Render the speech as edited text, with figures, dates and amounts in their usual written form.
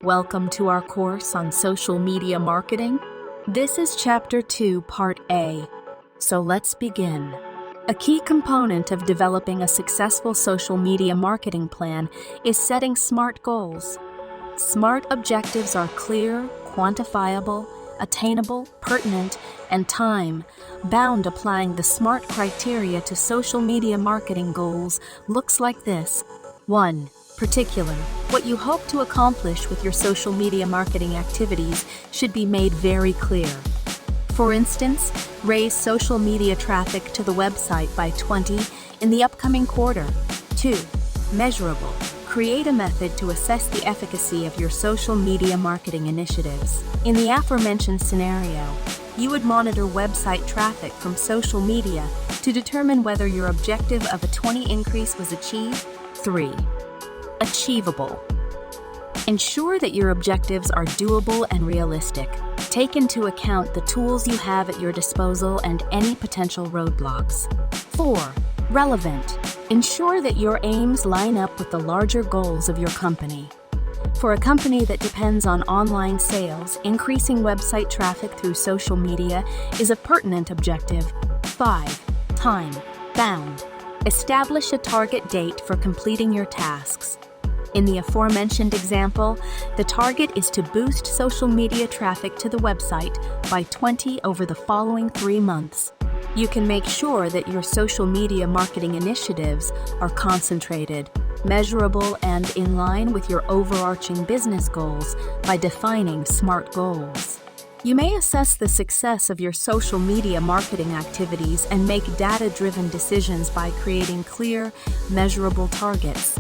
Welcome to our course on social media marketing. This is Chapter 2, Part A. So let's begin. A key component of developing a successful social media marketing plan is setting SMART goals. SMART objectives are clear, quantifiable, attainable, pertinent, and time-bound. Applying the SMART criteria to social media marketing goals looks like this. 1. Particular. What you hope to accomplish with your social media marketing activities should be made very clear. For instance, raise social media traffic to the website by 20 in the upcoming quarter. 2. Measurable. Create a method to assess the efficacy of your social media marketing initiatives. In the aforementioned scenario, you would monitor website traffic from social media to determine whether your objective of a 20 increase was achieved. 3. Achievable. Ensure that your objectives are doable and realistic. Take into account the tools you have at your disposal and any potential roadblocks. 4. Relevant. Ensure that your aims line up with the larger goals of your company. For a company that depends on online sales, increasing website traffic through social media is a pertinent objective. 5. Time-bound. Establish a target date for completing your tasks. In the aforementioned example, the target is to boost social media traffic to the website by 20 over the following 3 months. You can make sure that your social media marketing initiatives are concentrated, measurable, and in line with your overarching business goals by defining SMART goals. You may assess the success of your social media marketing activities and make data-driven decisions by creating clear, measurable targets.